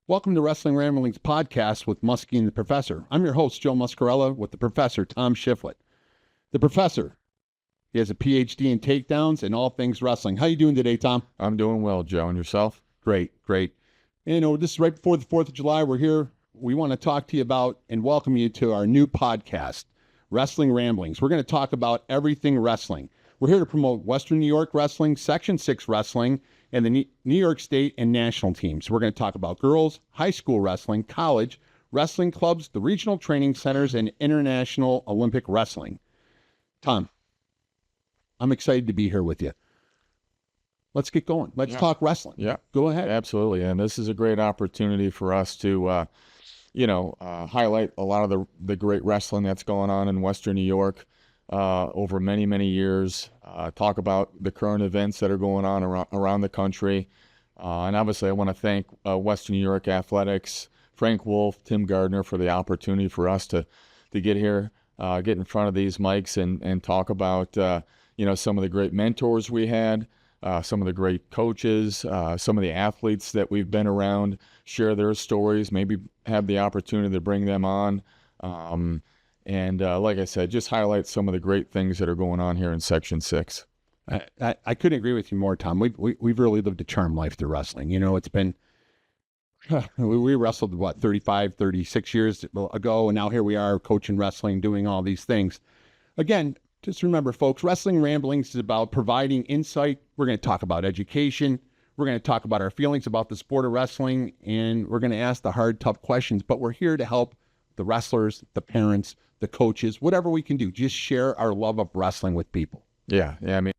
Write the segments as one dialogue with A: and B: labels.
A: Welcome to Wrestling Ramblings podcast with Muskie and the Professor. I'm your host, Joe Muscarella, with the Professor, Tom Shifflet. The Professor, he has a PhD in takedowns and all things wrestling. How you doing today, Tom?
B: I'm doing well, Joe. And yourself?
A: Great. You know, this is right before the 4th of July. We're here. We want to talk to you about and welcome you to our new podcast, Wrestling Ramblings. We're going to talk about everything wrestling. We're here to promote Western New York wrestling, Section 6 wrestling, and the New York State and national teams. We're going to talk about girls, high school wrestling, college, wrestling clubs, the regional training centers, and international Olympic wrestling. Tom, I'm excited to be here with you. Let's get going. Let's talk wrestling.
B: Yeah.
A: Go ahead.
B: Absolutely. And this is a great opportunity for us to, highlight a lot of the great wrestling that's going on in Western New York over many, many years. Talk about the current events that are going on around the country. And obviously, I want to thank Western New York Athletics, Frank Wolf, Tim Gardner for the opportunity for us to get here, get in front of these mics and talk about, some of the great mentors we had, some of the great coaches, some of the athletes that we've been around, share their stories, maybe have the opportunity to bring them on. And like I said, just highlight some of the great things that are going on here in Section 6.
A: I couldn't agree with you more, Tom. We've really lived a charmed life through wrestling. You know, it's been, we wrestled, 36 years ago, and now here we are coaching wrestling, doing all these things. Again, just remember, folks, Wrestling Ramblings is about providing insight. We're going to talk about education. We're going to talk about our feelings about the sport of wrestling, and we're going to ask the hard, tough questions. But we're here to help the wrestlers, the parents, the coaches, whatever we can do. Just share our love of wrestling with people.
B: Yeah. I mean,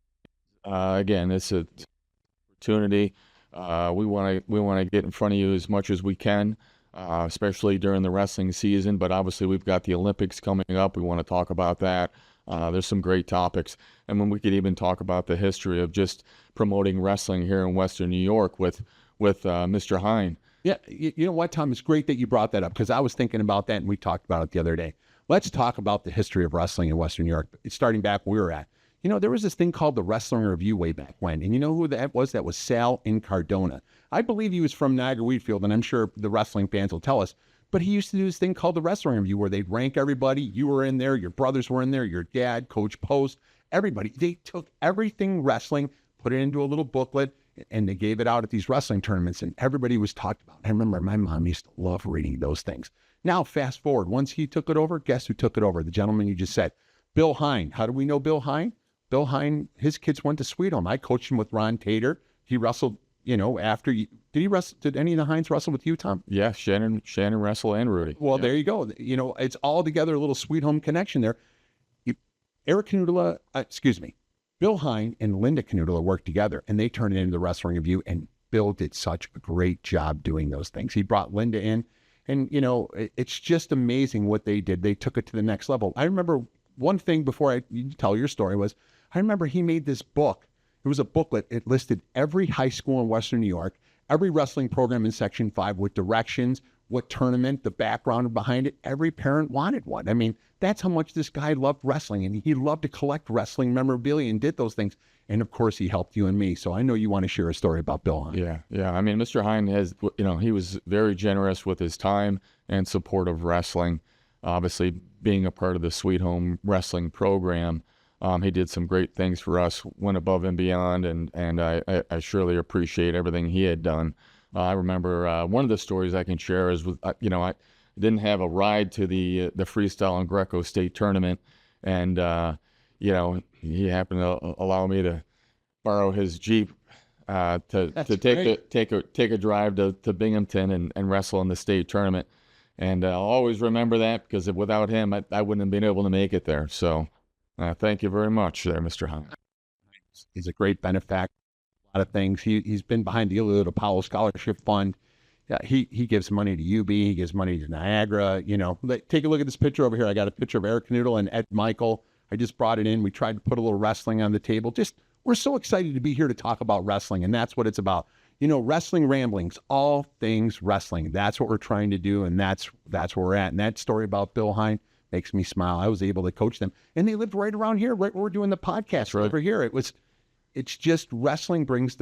B: again, it's an opportunity. We want to get in front of you as much as we can, especially during the wrestling season. But obviously, we've got the Olympics coming up. We want to talk about that. There's some great topics. And when we could even talk about the history of just promoting wrestling here in Western New York with Mr. Hine.
A: Yeah, you know what, Tom? It's great that you brought that up because I was thinking about that and we talked about it the other day. Let's talk about the history of wrestling in Western New York, starting back where we were at. You know, there was this thing called the Wrestling Review way back when, and you know who that was? That was Sal Incardona. I believe he was from Niagara Wheatfield, and I'm sure the wrestling fans will tell us, but he used to do this thing called the Wrestling Review where they'd rank everybody. You were in there, your brothers were in there, your dad, Coach Post, everybody. They took everything wrestling, put it into a little booklet, and they gave it out at these wrestling tournaments, and everybody was talked about. I remember my mom used to love reading those things. Now, fast forward. Once he took it over, guess who took it over? The gentleman you just said, Bill Hine. How do we know Bill Hine? Bill Hine, his kids went to Sweet Home. I coached him with Ron Tater. He wrestled, after you. Did any of the Hines wrestle with you, Tom?
B: Yeah, Shannon wrestled and Rudy.
A: Well,
B: yeah.
A: There you go. It's all together, a little Sweet Home connection there. Bill Hine and Linda Canutula worked together, and they turned it into the Wrestling Review, and Bill did such a great job doing those things. He brought Linda in, and, it's just amazing what they did. They took it to the next level. I remember one thing before you tell your story was, I remember he made this book. It was a booklet. It listed every high school in Western New York, every wrestling program in Section 5 with directions, what tournament, the background behind it. Every parent wanted one. I mean, that's how much this guy loved wrestling, and he loved to collect wrestling memorabilia and did those things. And of course, he helped you and me. So I know you want to share a story about Bill Hine.
B: Yeah. I mean, Mr. Hine has, he was very generous with his time and support of wrestling. Obviously, being a part of the Sweet Home wrestling program, he did some great things for us, went above and beyond, and I surely appreciate everything he had done. I remember one of the stories I can share is, I didn't have a ride to the freestyle and Greco state tournament, and he happened to allow me to borrow his Jeep to take a drive to Binghamton and wrestle in the state tournament. And I'll always remember that because without him, I wouldn't have been able to make it there. So thank you very much there, Mr. Hine.
A: He's a great benefactor. A lot of things. He's been behind the Ilio Powell Scholarship Fund. Yeah, he gives money to UB. He gives money to Niagara. Take a look at this picture over here. I got a picture of Eric Canoodle and Ed Michael. I just brought it in. We tried to put a little wrestling on the table. We're so excited to be here to talk about wrestling, and that's what it's about. Wrestling Ramblings, all things wrestling. That's what we're trying to do, and that's where we're at. And that story about Bill Hine makes me smile. I was able to coach them, and they lived right around here, right where we're doing the podcast, right over here. It's wrestling brings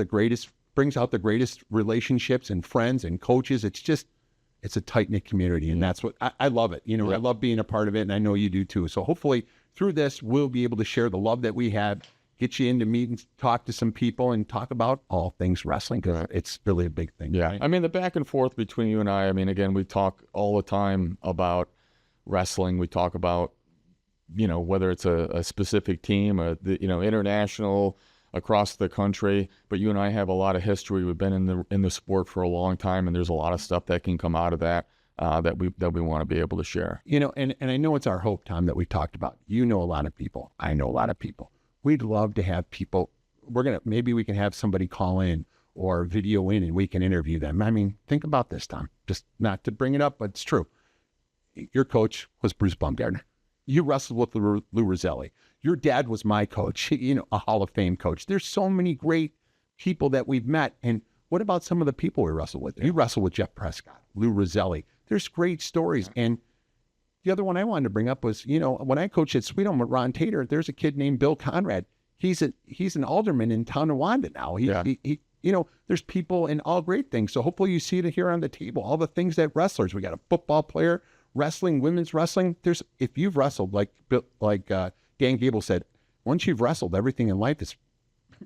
A: out the greatest relationships and friends and coaches. It's just It's a tight-knit community, and that's what I love it. You know, I love being a part of it, and I know you do too. So hopefully through this, we'll be able to share the love that we have, get you in to meet and talk to some people and talk about all things wrestling, because it's really a big thing.
B: Yeah.
A: Right?
B: I mean, the back and forth between you and I mean, again, we talk all the time about wrestling. We talk about, you know, whether it's a specific team, you know, international, across the country, but you and I have a lot of history. We've been in the sport for a long time, and there's a lot of stuff that can come out of that that we want to be able to share.
A: You know, and I know it's our hope, Tom, that we talked about. You know a lot of people. I know a lot of people. We'd love to have people. Maybe we can have somebody call in or video in, and we can interview them. I mean, think about this, Tom. Just not to bring it up, but it's true. Your coach was Bruce Baumgartner. You wrestled with Lou Roselli. Your dad was my coach, you know, a Hall of Fame coach. There's so many great people that we've met. And what about some of the people we wrestled with? You wrestled with Jeff Prescott, Lou Roselli. There's great stories. And the other one I wanted to bring up was, you know, when I coached at Sweet Home with Ron Tater, there's a kid named Bill Conrad. He's an alderman in Tonawanda now. He, you know, there's people in all great things. So hopefully you see it here on the table, all the things that wrestlers. We got a football player, wrestling, women's wrestling. If you've wrestled, like Dan Gable said, once you've wrestled, everything in life is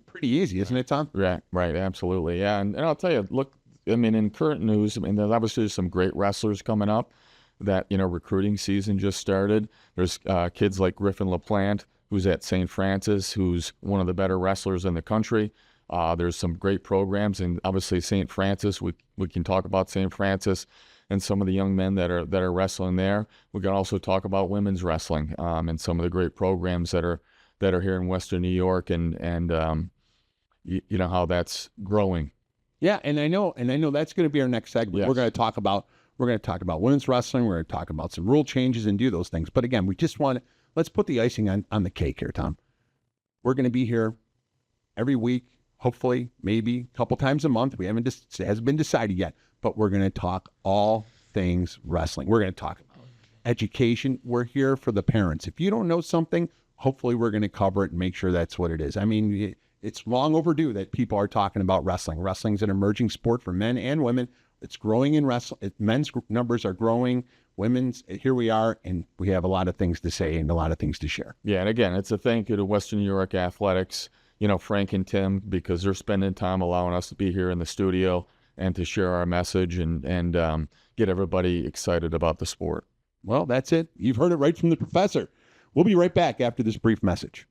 A: pretty easy, isn't it, Tom?
B: Right, absolutely, yeah. And I'll tell you, look, I mean, in current news, I mean, there's obviously some great wrestlers coming up. That, you know, recruiting season just started. There's kids like Griffin LaPlante, who's at St. Francis, who's one of the better wrestlers in the country. There's some great programs, and obviously St. Francis. We can talk about St. Francis and some of the young men that are wrestling there. We can also talk about women's wrestling and some of the great programs that are here in Western New York, and you know how that's growing.
A: Yeah, and I know that's going to be our next segment.
B: Yes.
A: We're going to talk about women's wrestling. We're going to talk about some rule changes and do those things. But again, we just let's put the icing on the cake here, Tom. We're going to be here every week, hopefully, maybe a couple times a month. It hasn't been decided yet, but we're going to talk all things wrestling. We're going to talk about education. We're here for the parents. If you don't know something, hopefully we're going to cover it and make sure that's what it is. I mean, it's long overdue that people are talking about wrestling. Wrestling's an emerging sport for men and women. It's growing in wrestling. Men's numbers are growing. Women's, here we are, and we have a lot of things to say and a lot of things to share.
B: Yeah, and again, it's a thank you to Western New York Athletics, you know, Frank and Tim, because they're spending time allowing us to be here in the studio and to share our message and get everybody excited about the sport.
A: Well, that's it. You've heard it right from the professor. We'll be right back after this brief message.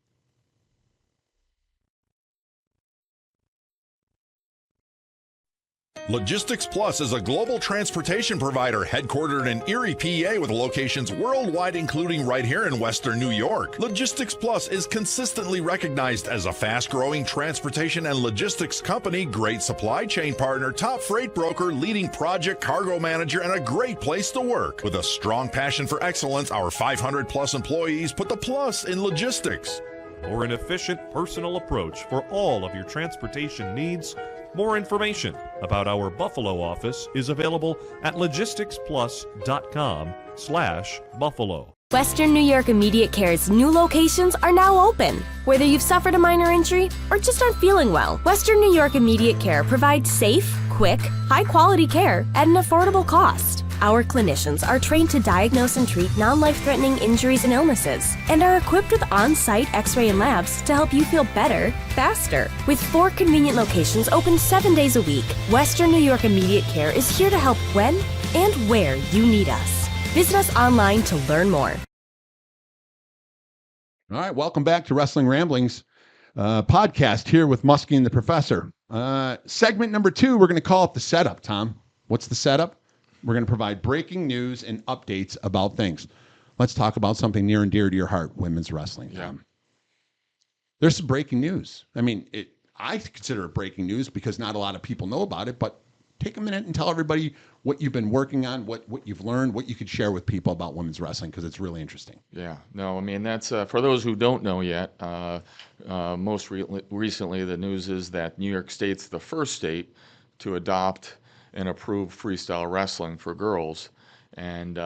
C: Logistics Plus is a global transportation provider headquartered in Erie, PA, with locations worldwide, including right here in Western New York. Logistics Plus is consistently recognized as a fast-growing transportation and logistics company, great supply chain partner, top freight broker, leading project cargo manager, and a great place to work. With a strong passion for excellence, our 500-plus employees put the plus in logistics.
D: Or an efficient, personal approach for all of your transportation needs. More information about our Buffalo office is available at logisticsplus.com/Buffalo.
E: Western New York Immediate Care's new locations are now open. Whether you've suffered a minor injury or just aren't feeling well, Western New York Immediate Care provides safe, quick, high-quality care at an affordable cost. Our clinicians are trained to diagnose and treat non-life-threatening injuries and illnesses and are equipped with on-site x-ray and labs to help you feel better, faster. With 4 convenient locations open 7 days a week, Western New York Immediate Care is here to help when and where you need us. Visit us online to learn more.
A: All right, welcome back to Wrestling Ramblings podcast here with Muskie and the Professor. Segment number 2, we're going to call it the setup, Tom. What's the setup? We're going to provide breaking news and updates about things. Let's talk about something near and dear to your heart, women's wrestling.
B: Yeah.
A: There's some breaking news. I mean, I consider it breaking news because not a lot of people know about it, but take a minute and tell everybody what you've been working on, what you've learned, what you could share with people about women's wrestling, because it's really interesting.
B: Yeah, no, I mean, that's for those who don't know yet, most recently the news is that New York State's the first state to adopt and approve freestyle wrestling for girls, and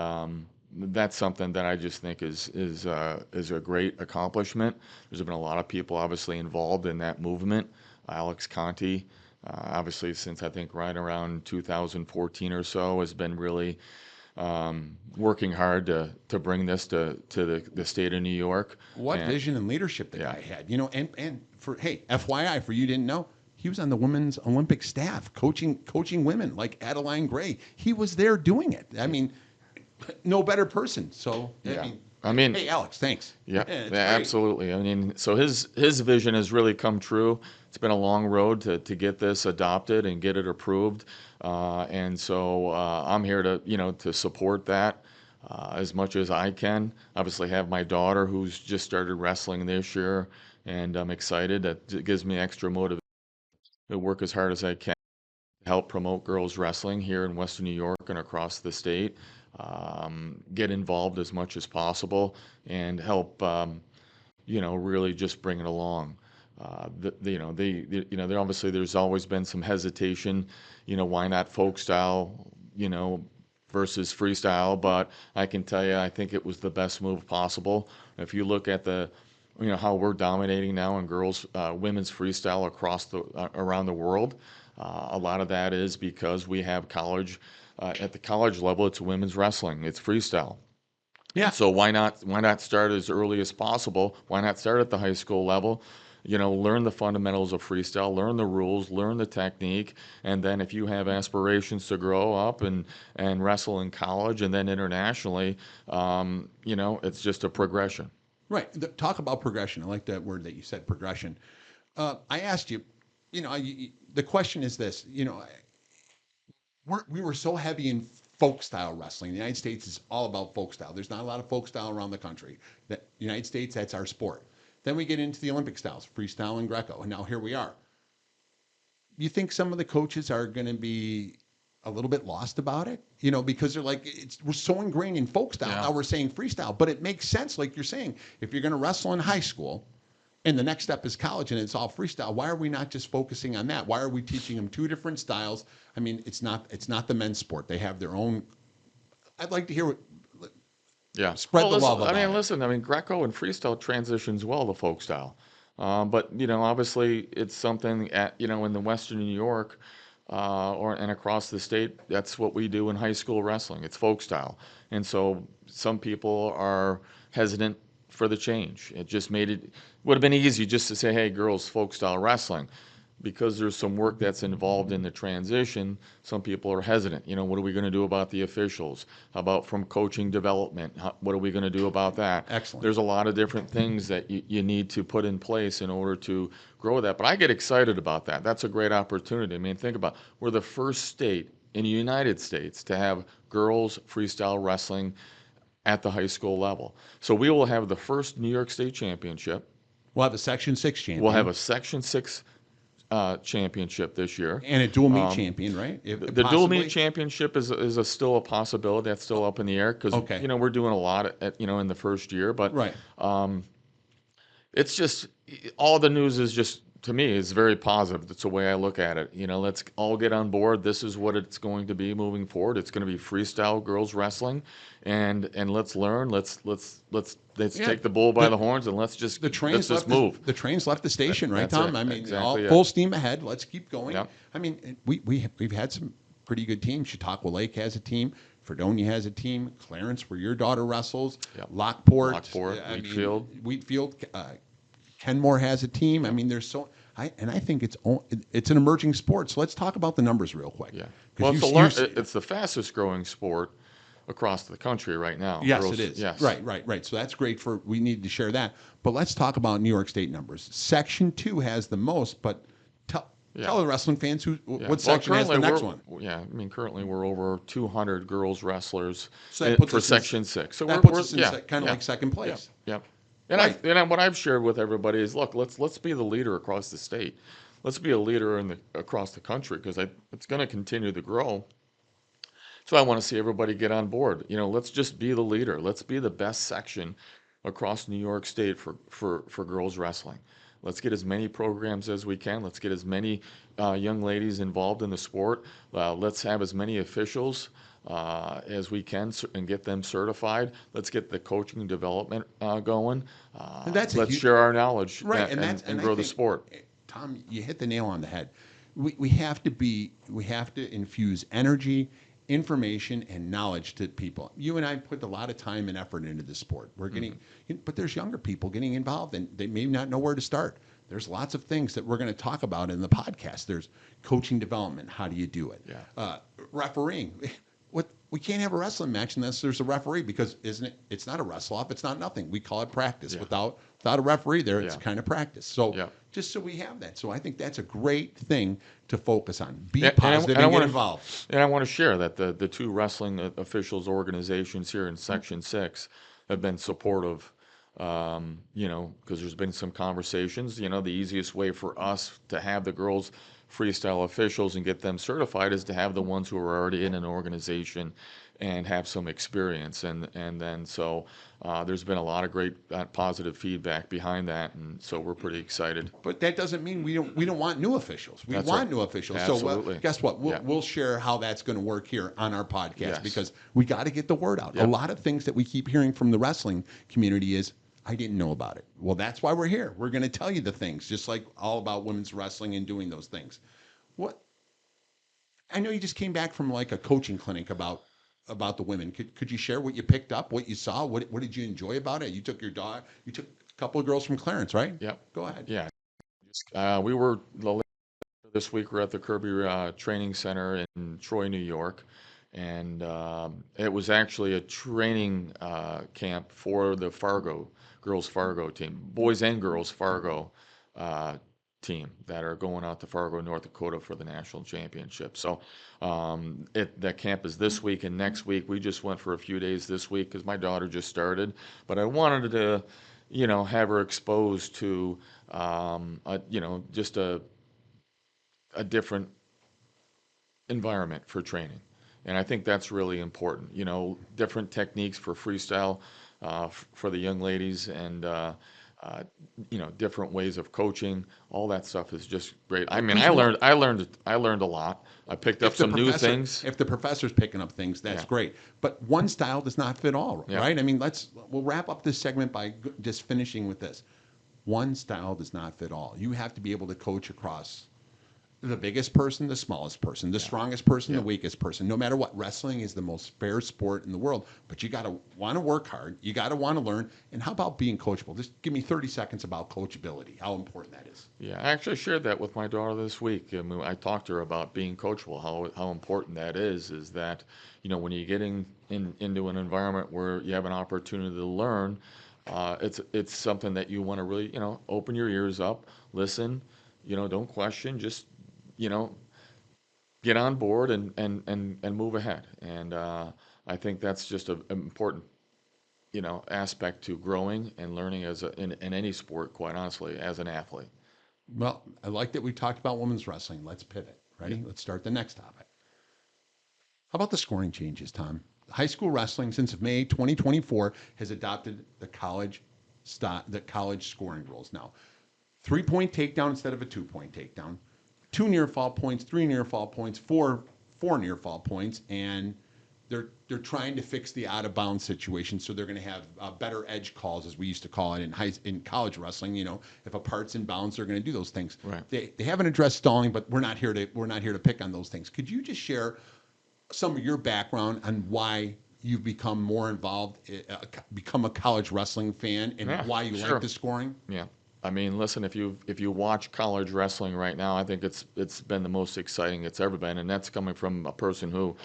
B: that's something that I just think is a great accomplishment. There's been a lot of people obviously involved in that movement. Alex Conti obviously since I think right around 2014 or so, has been really working hard to bring this to the state of New York.
A: What
B: And
A: vision and leadership the
B: yeah,
A: guy had, and for, hey, FYI, for you didn't know, he was on the women's Olympic staff coaching women like Adeline Gray. He was there doing it. I mean, no better person. So,
B: yeah.
A: I mean, hey, Alex, thanks.
B: Yeah,
A: it's
B: yeah,
A: great.
B: absolutely. I mean, so his vision has really come true. It's been a long road to get this adopted and get it approved, and so I'm here to to support that as much as I can. Obviously, have my daughter who's just started wrestling this year, and I'm excited. That gives me extra motivation to work as hard as I can to help promote girls wrestling here in Western New York and across the state. Get involved as much as possible and help really just bring it along. There obviously there's always been some hesitation, why not folk style, versus freestyle, but I can tell you, I think it was the best move possible. If you look at how we're dominating now in women's freestyle around the world, a lot of that is because we have at the college level, it's women's wrestling, it's freestyle.
A: Yeah.
B: So why not start as early as possible? Why not start at the high school level? Learn the fundamentals of freestyle, learn the rules, learn the technique, and then if you have aspirations to grow up and wrestle in college and then internationally, it's just a progression.
A: Right. Talk about progression. I like that word that you said, progression. I asked you, the question is this, we were so heavy in folk style wrestling. The United States is all about folk style. There's not a lot of folk style around the country. The United States, that's our sport. Then we get into the Olympic styles, freestyle and Greco, and now here we are. You think some of the coaches are going to be a little bit lost about it? Because they're like, we're so ingrained in folk style.
B: Yeah.
A: Now we're saying freestyle, but it makes sense, like you're saying, if you're going to wrestle in high school, and the next step is college and it's all freestyle, why are we not just focusing on that? Why are we teaching them two different styles? I mean, it's not the men's sport. They have their own. I'd like to hear
B: Yeah.
A: spread the
B: listen,
A: love about it.
B: listen, Greco and freestyle transitions well to folk style. But, obviously it's something in the Western New York, and across the state, that's what we do in high school wrestling. It's folk style. And so some people are hesitant for the change. Would have been easy just to say, hey, girls, folk style wrestling. Because there's some work that's involved in the transition, some people are hesitant. What are we going to do about the officials? How about from coaching development? What are we going to do about that?
A: Excellent.
B: There's a lot of different things that you need to put in place in order to grow that. But I get excited about that. That's a great opportunity. Think about it. We're the first state in the United States to have girls freestyle wrestling at the high school level. So we will have the first New York State championship.
A: We'll have a Section 6 champion.
B: We'll have a Section 6 championship this year.
A: And a dual meet champion, right?
B: The dual meet championship is still a possibility. That's still up in the air because we're doing a lot in the first year. But
A: right.
B: It's just all the news is just, to me, is very positive. That's the way I look at it. Let's all get on board. This is what it's going to be moving forward. It's going to be freestyle girls wrestling, and let's learn. Let's take the bull by the horns and let's just move.
A: The train's left the station, right, Tom?
B: Exactly
A: full steam ahead. Let's keep going.
B: Yep.
A: We've had some pretty good teams. Chautauqua Lake has a team. Fredonia has a team. Clarence, where your daughter wrestles.
B: Yep.
A: Lockport,
B: Wheatfield.
A: Kenmore has a team. There's I think it's an emerging sport. So let's talk about the numbers real quick.
B: Yeah. Well, it's the fastest growing sport across the country right now.
A: Yes, it is.
B: Yes.
A: Right. So that's great we need to share that. But let's talk about New York State numbers. Section 2 has the most, but tell the wrestling fans what section has the next one.
B: Yeah, currently we're over 200 girls wrestlers
A: So
B: for Section 6. So
A: that puts us in kind of like second place.
B: Yep. And what I've shared with everybody is, look, let's be the leader across the state. Let's be a leader across the country because it's going to continue to grow. So I want to see everybody get on board. Let's just be the leader. Let's be the best section across New York State for girls wrestling. Let's get as many programs as we can. Let's get as many young ladies involved in the sport. Let's have as many officials as we can and get them certified. Let's get the coaching development going. Let's share our knowledge and grow the sport.
A: Tom, you hit the nail on the head. we have to infuse energy, information, and knowledge to people. You and I put a lot of time and effort into this sport. We're getting, but there's younger people getting involved, and they may not know where to start. There's lots of things that we're going to talk about in the podcast. There's coaching development. How do you do it? Refereeing. We can't have a wrestling match unless there's a referee, because it's not a wrestle off. It's not nothing. We call it practice. Without a referee there, it's kind of practice. So just so we have that. So I think that's a great thing to focus on. Be positive and get involved.
B: And I want to share that the two wrestling officials organizations here in Section 6 have been supportive. Because there's been some conversations. The easiest way for us to have the girls freestyle officials and get them certified is to have the ones who are already in an organization and have some experience. And then so there's been a lot of great positive feedback behind that, and so we're pretty excited.
A: But that doesn't mean we don't want new officials. We want new officials.
B: Absolutely.
A: So guess what? We'll share how that's going to work here on our podcast, because we got to get the word out. A lot of things that we keep hearing from the wrestling community is, I didn't know about it. Well, that's why we're here. We're going to tell you the things, just like all about women's wrestling and doing those things. I know you just came back from like a coaching clinic about the women. Could you share what you picked up, what you saw? What did you enjoy about it? You took your dog. You took a couple of girls from Clarence, right?
B: Yep.
A: Go ahead.
B: Yeah. We were this week. We're at the Kirby Training Center in Troy, New York. And it was actually a training camp for the girls Fargo team, boys and girls Fargo team that are going out to Fargo, North Dakota for the national championship. So that camp is this week and next week. We just went for a few days this week because my daughter just started, but I wanted to, have her exposed to, just a different environment for training. And I think that's really important, different techniques for freestyle for the young ladies, and, different ways of coaching. All that stuff is just great. I mean, I learned a lot. I picked up some new things.
A: If the professor's picking up things, that's great. But one style does not fit all, right? I mean, we'll wrap up this segment by just finishing with this. One style does not fit all. You have to be able to coach across the biggest person, the smallest person, the strongest person, the weakest person. No matter what, wrestling is the most fair sport in the world. But you got to want to work hard. You got to want to learn. And how about being coachable? Just give me 30 seconds about coachability, how important that is.
B: Yeah, I actually shared that with my daughter this week. I talked to her about being coachable, how important that is that, when you get into an environment where you have an opportunity to learn, it's something that you want to really, open your ears up, listen, don't question, just get on board and move ahead. And I think that's just an important, aspect to growing and learning in any sport, quite honestly, as an athlete.
A: Well, I like that we talked about women's wrestling. Let's pivot. Ready? Yeah. Let's start the next topic. How about the scoring changes, Tom? High school wrestling since May 2024 has adopted the college scoring rules now. 3-point takedown instead of a 2-point takedown. 2 near fall points, 3 near fall points, 4 near fall points, and they're trying to fix the out of bounds situation. So they're going to have better edge calls, as we used to call it in college wrestling. If a part's in bounds, they're going to do those things.
B: Right.
A: They haven't addressed stalling, but we're not here to pick on those things. Could you just share some of your background on why you've become more involved, become a college wrestling fan, and why you like the scoring?
B: Yeah. I mean, listen, if you watch college wrestling right now, I think it's been the most exciting it's ever been, and that's coming from a person who,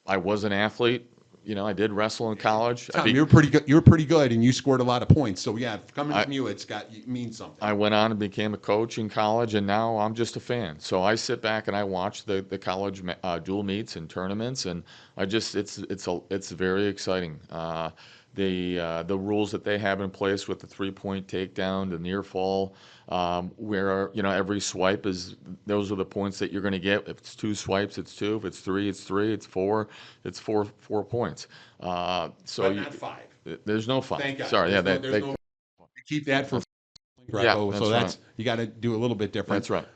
B: I was an athlete. I did wrestle in college.
A: Tom, you were pretty good. You were pretty good, and you scored a lot of points. So yeah, coming from you, it means something.
B: I went on and became a coach in college, and now I'm just a fan. So I sit back and I watch the college dual meets and tournaments, and it's very exciting. The rules that they have in place with the 3-point takedown, the near fall, where every swipe those are the points that you're going to get. If it's 2 swipes, it's 2. If it's 3, it's 3. It's 4, it's 4 points.
A: But not 5.
B: There's no 5.
A: Thank God.
B: Sorry,
A: no, keep that for Greco.
B: That's
A: so
B: right.
A: You got to do a little bit different.
B: That's right.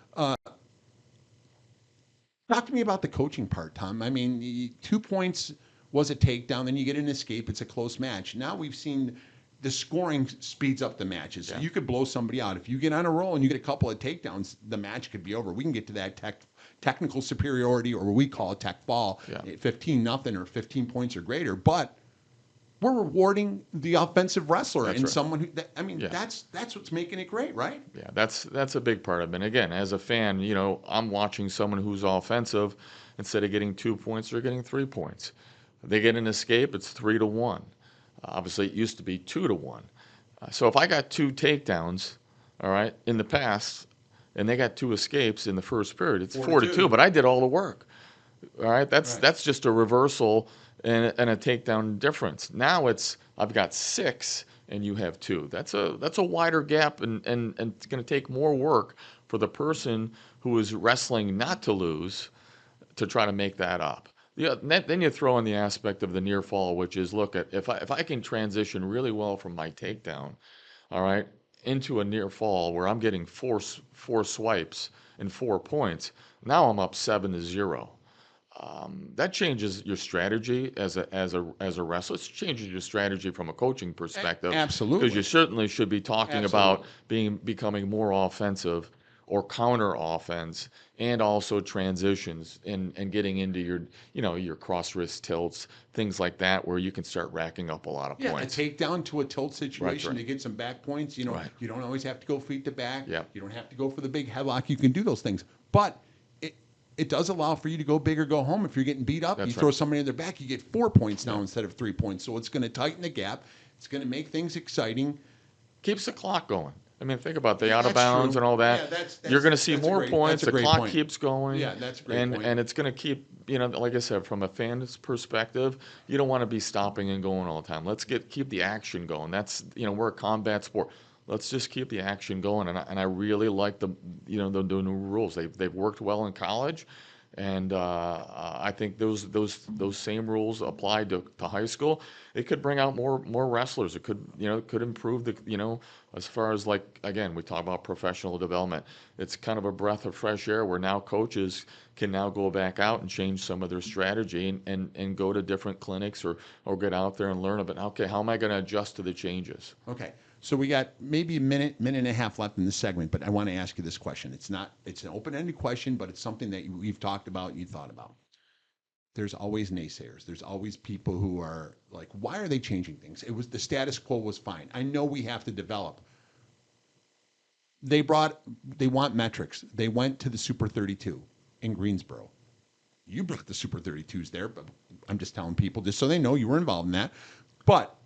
A: Talk to me about the coaching part, Tom. I mean, 2 points was a takedown, then you get an escape. It's a close match. Now we've seen the scoring speeds up the matches. You could blow somebody out. If you get on a roll and you get a couple of takedowns, the match could be over. We can get to that technical superiority, or what we call a tech fall, 15-0 or 15 points or greater. But we're rewarding the offensive wrestler and someone who, that's what's making it great, right?
B: Yeah, that's a big part of it. And again, as a fan, I'm watching someone who's offensive. Instead of getting 2 points, they're getting 3 points. They get an escape, it's 3-1. Obviously, it used to be 2-1. So if I got 2 takedowns, all right, in the past, and they got 2 escapes in the first period, it's 4-2. But I did all the work. All right, that's just a reversal and a takedown difference. Now I've got 6 and you have 2. That's a wider gap, and it's going to take more work for the person who is wrestling not to lose to try to make that up. Yeah, then you throw in the aspect of the near fall, which is, look, at if I can transition really well from my takedown, all right, into a near fall where I'm getting four swipes and 4 points, now I'm up 7-0. That changes your strategy as a wrestler. It changes your strategy from a coaching perspective.
A: Absolutely.
B: Because you certainly should be talking about becoming more offensive or counter offense, and also transitions and getting into your cross wrist tilts, things like that, where you can start racking up a lot of points.
A: A takedown to a tilt situation
B: Right.
A: to get some back points. You don't always have to go feet to back.
B: Yep.
A: You don't have to go for the big headlock. You can do those things, but it does allow for you to go big or go home. If you're getting beat up, you throw somebody in their back, you get 4 points now instead of 3 points. So it's going to tighten the gap. It's going to make things exciting.
B: Keeps the clock going. I mean, think about the out of bounds and all that.
A: Yeah,
B: you're going to see more points. The clock keeps going.
A: Yeah, that's a great point.
B: And it's going to keep, like I said, from a fan's perspective, you don't want to be stopping and going all the time. Let's keep the action going. That's, we're a combat sport. Let's just keep the action going. And I really like the new rules. They've worked well in college. And I think those same rules apply to high school. It could bring out more wrestlers. It could improve the as far as, like, again, we talk about professional development. It's kind of a breath of fresh air where now coaches can now go back out and change some of their strategy and go to different clinics or get out there and learn about, okay, how am I going to adjust to the changes?
A: Okay. So we got maybe a minute and a half left in this segment, but I want to ask you this question. It's an open-ended question, but it's something that we've talked about and you thought about. There's always naysayers. There's always people who are like, why are they changing things? The status quo was fine. I know we have to develop. They want metrics. They went to the Super 32 in Greensboro. You brought the Super 32s there, but I'm just telling people just so they know you were involved in that. But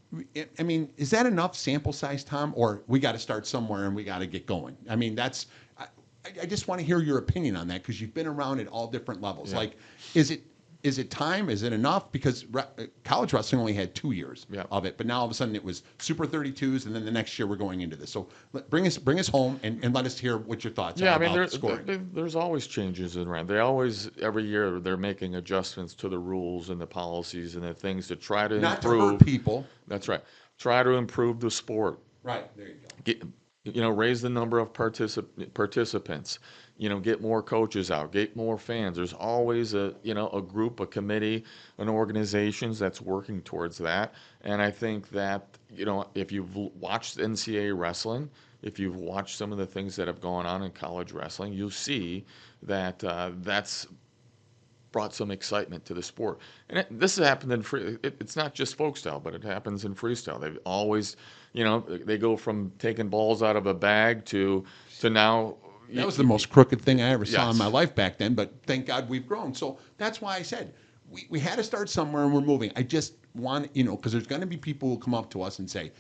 A: I mean, is that enough sample size, Tom? Or we got to start somewhere and we got to get going? I mean, I just want to hear your opinion on that, because you've been around at all different levels. Yeah. Like, is it time? Is it enough? Because college wrestling only had 2 years of it, but now all of a sudden it was Super 32s, and then the next year we're going into this. So bring us home and let us hear what your thoughts are about scoring.
B: There's always changes around. Every year they're making adjustments to the rules and the policies and the things to try to
A: Not
B: improve.
A: to hurt people.
B: That's right. Try to improve the sport.
A: Right, there you go.
B: Raise the number of participants. Get more coaches out, get more fans. There's always a group, a committee, an organization that's working towards that. And I think that, if you've watched NCAA wrestling, if you've watched some of the things that have gone on in college wrestling, you'll see that that's brought some excitement to the sport. And this has happened in it's not just folk style, but it happens in freestyle. They've always, they go from taking balls out of a bag to now.
A: That was the most crooked thing I ever saw in my life back then, but thank God we've grown. So that's why I said we had to start somewhere, and we're moving. I just want, because there's going to be people who come up to us and say,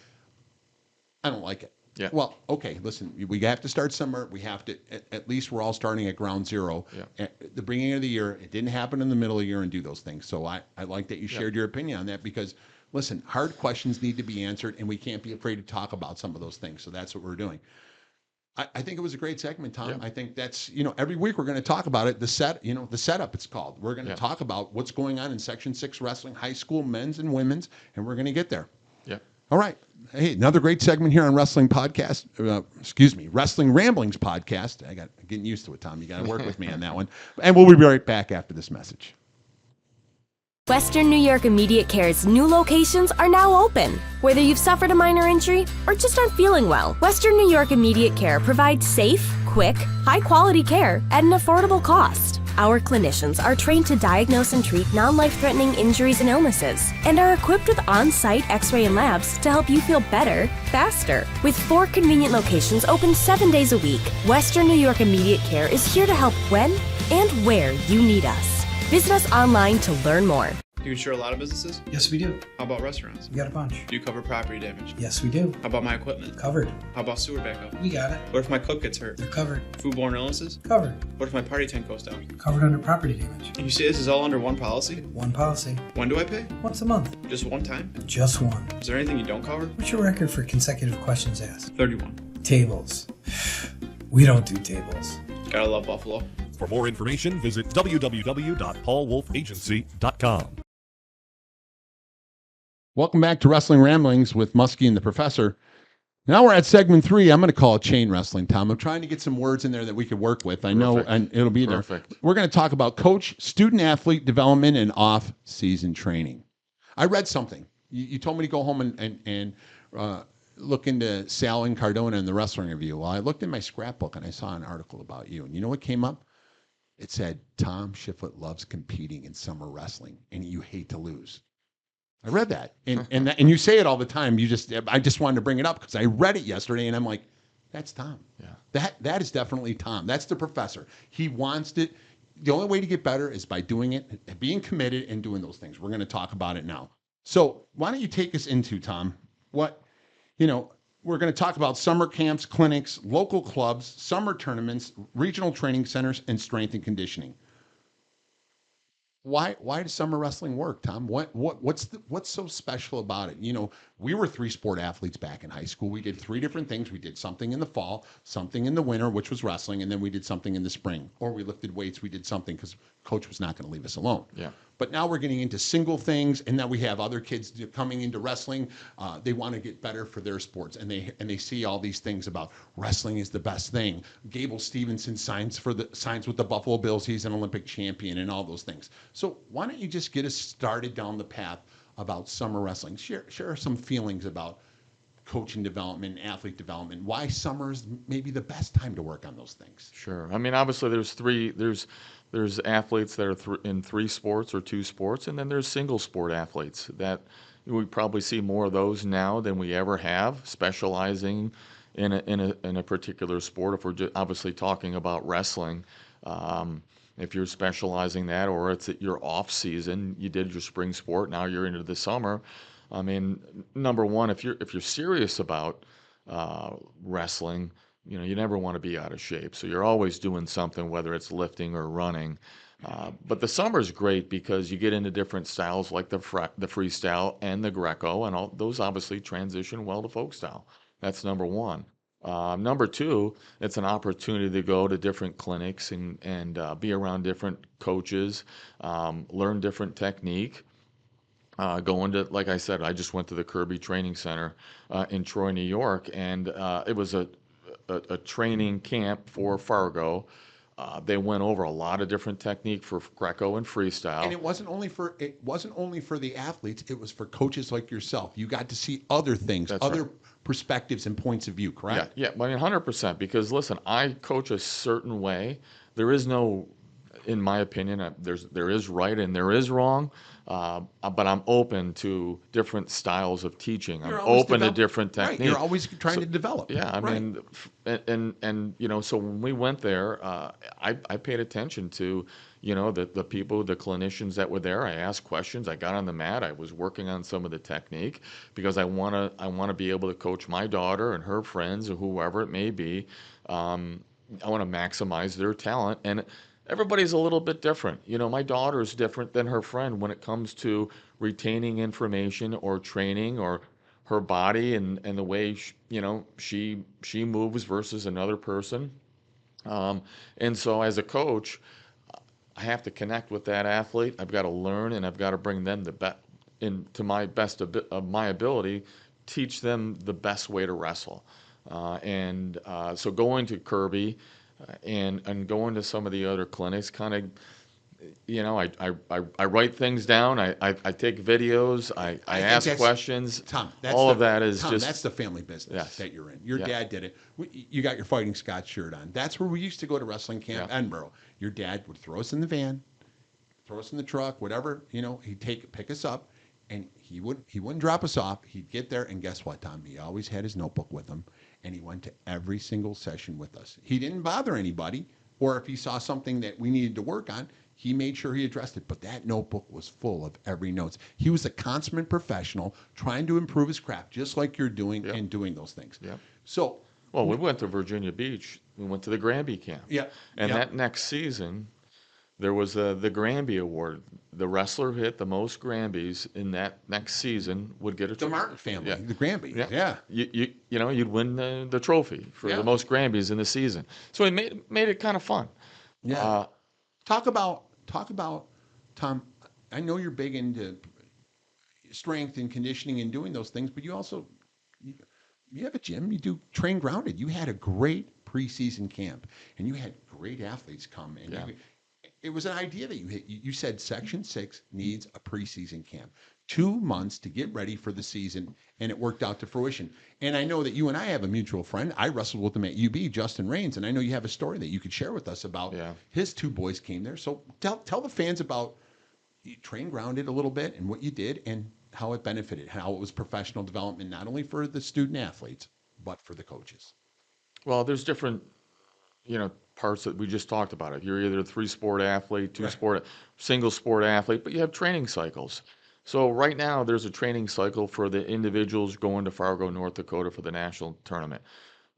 A: I don't like it.
B: Yeah.
A: Well, okay, listen, we have to start somewhere. We have to, at least we're all starting at ground zero.
B: Yeah.
A: At the beginning of the year, it didn't happen in the middle of the year, and do those things. So I like that you shared your opinion on that, because, listen, hard questions need to be answered, and we can't be afraid to talk about some of those things. So that's what we're doing. I think it was a great segment, Tom.
B: Yeah.
A: I think that's, every week we're going to talk about it. The setup it's called. We're going to talk about what's going on in Section 6 wrestling, high school, men's and women's, and we're going to get there.
B: Yeah.
A: All right. Hey, another great segment here on Wrestling Podcast. Wrestling Ramblings Podcast. I'm getting used to it, Tom. You got to work with me on that one. And we'll be right back after this message.
E: Western New York Immediate Care's new locations are now open. Whether you've suffered a minor injury or just aren't feeling well, Western New York Immediate Care provides safe, quick, high-quality care at an affordable cost. Our clinicians are trained to diagnose and treat non-life-threatening injuries and illnesses and are equipped with on-site x-ray and labs to help you feel better, faster. With 4 convenient locations open 7 days a week, Western New York Immediate Care is here to help when and where you need us. Visit us online to learn more.
F: Do you insure a lot of businesses?
G: Yes, we do.
F: How about restaurants?
G: We got a bunch.
F: Do you cover property damage?
G: Yes, we do.
F: How about my equipment?
G: Covered.
F: How about sewer backup?
G: We got it.
F: What if my cook gets hurt?
G: They're covered.
F: Foodborne illnesses?
G: Covered.
F: What if my party tent goes down?
G: Covered under property damage.
F: And you say this is all under one policy?
G: One policy.
F: When do I pay?
G: Once a month.
F: Just one time?
G: Just one.
F: Is there anything you don't cover?
G: What's your record for consecutive questions asked?
F: 31.
G: Tables. We don't do tables.
F: Gotta love Buffalo.
D: For more information, visit www.paulwolfagency.com.
A: Welcome back to Wrestling Ramblings with Muskie and the Professor. Now we're at segment 3. I'm going to call it chain wrestling, Tom. I'm trying to get some words in there that we could work with. I know, and it'll be there.
B: Perfect.
A: We're going to talk about coach, student-athlete development, and off-season training. I read something. You told me to go home and look into Sal and Cardona and the Wrestling Review. Well, I looked in my scrapbook, and I saw an article about you. And you know what came up? It said, Tom Shifflet loves competing in summer wrestling, and you hate to lose. I read that, and you say it all the time. I just wanted to bring it up because I read it yesterday, and I'm like, that's Tom.
B: Yeah.
A: That is definitely Tom. That's the Professor. He wants to. The only way to get better is by doing it, being committed, and doing those things. We're going to talk about it now. So why don't you take us into, Tom, we're going to talk about summer camps, clinics, local clubs, summer tournaments, regional training centers, and strength and conditioning. Why does summer wrestling work, Tom? What's so special about it? We were 3 sport athletes back in high school. We did 3 different things. We did something in the fall, something in the winter, which was wrestling, and then we did something in the spring. Or we lifted weights. We did something because coach was not going to leave us alone.
B: Yeah.
A: But now we're getting into single things, and now we have other kids coming into wrestling. They want to get better for their sports, and they see all these things about wrestling is the best thing. Gable Stevenson signs with the Buffalo Bills. He's an Olympic champion, and all those things. So why don't you just get us started down the path about summer wrestling? Share some feelings about coaching development, athlete development. Why summer is maybe the best time to work on those things?
B: Sure. I mean, obviously, there's athletes that are in 3 sports or 2 sports, and then there's single sport athletes that we probably see more of those now than we ever have, specializing in a particular sport. If we're obviously talking about wrestling, if you're specializing that, or it's your off season, you did your spring sport, now you're into the summer. I mean, number one, if you're serious about wrestling, you never want to be out of shape. So you're always doing something, whether it's lifting or running. But the summer is great because you get into different styles like the freestyle and the Greco, and all those obviously transition well to folk style. That's number one. Number two, it's an opportunity to go to different clinics and be around different coaches, learn different technique. Going to, like I said, I just went to the Kirby Training Center in Troy, New York, and it was a training camp for Fargo. They went over a lot of different technique for Greco and freestyle.
A: And it wasn't only for the athletes, it was for coaches like yourself. You got to see other things, other perspectives and points of view, correct?
B: Yeah, I mean 100%, because listen, I coach a certain way. There is no, in my opinion, there is right and there is wrong, but I'm open to different styles of teaching. I'm open to different techniques.
A: Right. You're always trying to develop.
B: Yeah, I mean, and so when we went there, I paid attention to, the people, the clinicians that were there. I asked questions. I got on the mat. I was working on some of the technique because I want to be able to coach my daughter and her friends or whoever it may be. I want to maximize their talent, and everybody's a little bit different. My daughter is different than her friend when it comes to retaining information or training or her body and the way she moves versus another person. And so as a coach, I have to connect with that athlete. I've got to learn, and I've got to bring them to my best of my ability, teach them the best way to wrestle. So going to Kirby and going to some of the other clinics kind of I write things down. I take videos. I
A: think
B: ask
A: that's-
B: questions.
A: Tom,
B: all of that is
A: Tom,
B: just
A: that's the family business
B: Yes.
A: that you're in. Your
B: Yeah.
A: dad did it. You got your Fighting Scots shirt on. That's where we used to go to wrestling camp,
B: Yeah.
A: Edinburgh. Your dad would throw us in the van, throw us in the truck, whatever. He'd pick us up, and he wouldn't drop us off. He'd get there, and guess what, Tom? He always had his notebook with him, and he went to every single session with us. He didn't bother anybody, or if he saw something that we needed to work on, he made sure he addressed it. But that notebook was full of every notes. He was a consummate professional trying to improve his craft, just like you're doing and doing those things.
B: Yep.
A: So,
B: Well, we went to Virginia Beach. We went to the Granby camp.
A: Yeah.
B: And
A: Yeah.
B: that next season, there was the Granby Award. The wrestler who hit the most Granbys in that next season would get a
A: the
B: trophy.
A: Martin family,
B: Yeah.
A: the Granby.
B: Yeah.
A: Yeah.
B: You'd win the trophy for
A: Yeah.
B: the most Granbys in the season. So it made it kind of fun.
A: Yeah. Talk about Tom. I know you're big into strength and conditioning and doing those things, but you also you have a gym. You do Train Grounded. You had a great preseason camp, and you had great athletes come. And
B: Yeah.
A: it was an idea that you hit. You said Section 6 needs a preseason camp. 2 months to get ready for the season, and it worked out to fruition. And I know that you and I have a mutual friend. I wrestled with him at UB, Justin Raines, and I know you have a story that you could share with us about his 2 boys came there. So tell the fans about Train Grounded a little bit and what you did and how it benefited, how it was professional development, not only for the student athletes, but for the coaches.
B: Well, there's different, parts that we just talked about it. You're either a 3-sport athlete, 2-sport, single sport athlete, but you have training cycles. So right now there's a training cycle for the individuals going to Fargo, North Dakota for the national tournament.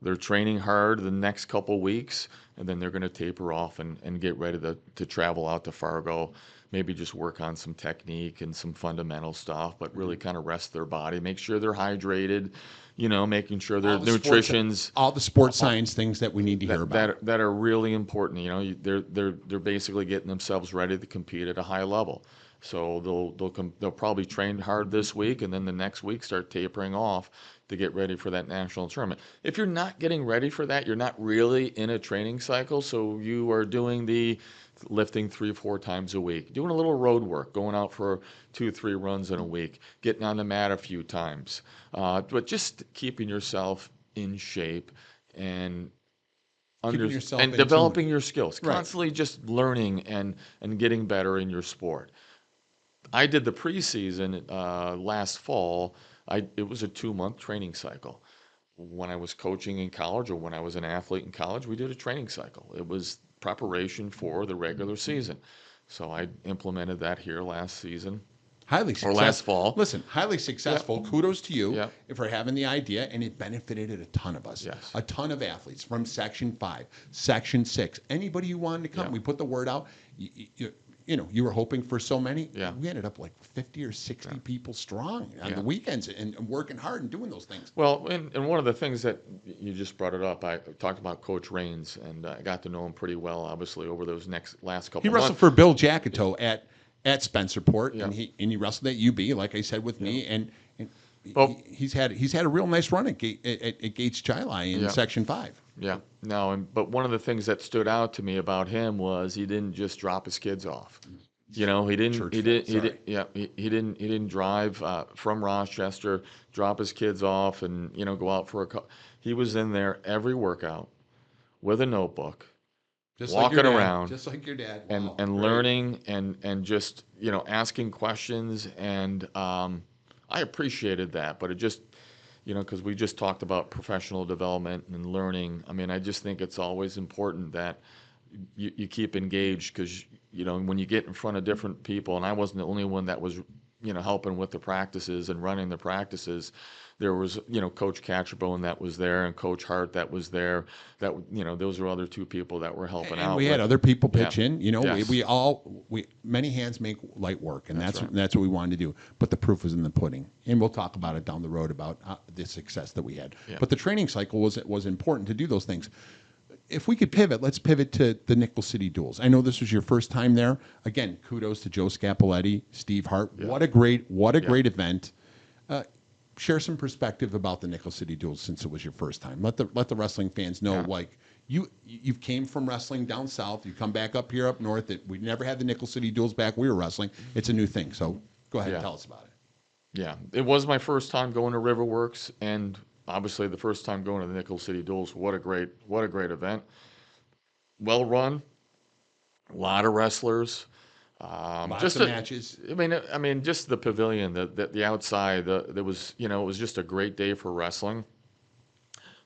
B: They're training hard the next couple weeks, and then they're going to taper off and get ready to travel out to Fargo, maybe just work on some technique and some fundamental stuff, but really kind of rest their body, make sure they're hydrated, making sure their nutrition's
A: all the sports science things that we need to hear about.
B: that are really important. They're basically getting themselves ready to compete at a high level. So they'll probably train hard this week, and then the next week start tapering off to get ready for that national tournament. If you're not getting ready for that, you're not really in a training cycle. So you are doing the lifting 3-4 times a week, doing a little road work, going out for 2-3 runs in a week, getting on the mat a few times, but just keeping yourself in shape and developing your skills, constantly just learning and getting better in your sport. I did the preseason last fall. It was a 2-month training cycle. When I was coaching in college or when I was an athlete in college, we did a training cycle. It was preparation for the regular season. So I implemented that here last season.
A: Highly successful.
B: Or last fall.
A: Listen, highly successful. Kudos to you
B: Yep.
A: for having the idea, and it benefited a ton of us.
B: Yes.
A: A ton of athletes from Section 5, Section 6. Anybody who wanted to come,
B: Yeah.
A: we put the word out. You were hoping for so many.
B: Yeah.
A: We ended up like 50 or 60 people strong on the weekends and working hard and doing those things.
B: Well, and one of the things that you just brought it up, I talked about Coach Raines, and I got to know him pretty well, obviously, over those last couple
A: He
B: of
A: wrestled
B: months.
A: for Bill Jacato at Spencerport,
B: Yeah.
A: and he wrestled at UB, like I said, with me, and
B: Well-
A: he's had a real nice run at Gates Chili in
B: Yeah.
A: Section 5.
B: Yeah, no, but one of the things that stood out to me about him was he didn't just drop his kids off. He didn't drive from Rochester, drop his kids off, and go out for he was in there every workout with a notebook,
A: Just
B: walking
A: like your dad,
B: around,
A: just like your dad,
B: and
A: Wow,
B: and
A: great.
B: learning and just asking questions, and I appreciated that. But it just because we just talked about professional development and learning. I mean, I just think it's always important that you keep engaged, because when you get in front of different people, and I wasn't the only one that was helping with the practices and running the practices. There was Coach Catcherbone that was there, and Coach Hart that was there. That those are other 2 people that were helping out.
A: And we had other people pitch
B: Yeah.
A: in.
B: Yes.
A: We many hands make light work, and
B: That's right.
A: that's what we wanted to do. But the proof was in the pudding, and we'll talk about it down the road about the success that we had.
B: Yeah.
A: But the training cycle was important to do those things. If we could pivot, let's pivot to the Nickel City Duels. I know this was your first time there. Again, kudos to Joe Scapoletti, Steve Hart.
B: Yeah.
A: What a great event. share some perspective about the Nickel City Duels since it was your first time. Let the wrestling fans know, like you came from wrestling down south, you come back up here up north. That we never had the Nickel City Duels back. We were wrestling. It's a new thing. So go ahead and tell us about it.
B: Yeah, it was my first time going to Riverworks, and obviously the first time going to the Nickel City Duels. What a great event. Well run, a lot of wrestlers.
A: Lots of matches.
B: I mean, just the pavilion, the outside. There was, it was just a great day for wrestling.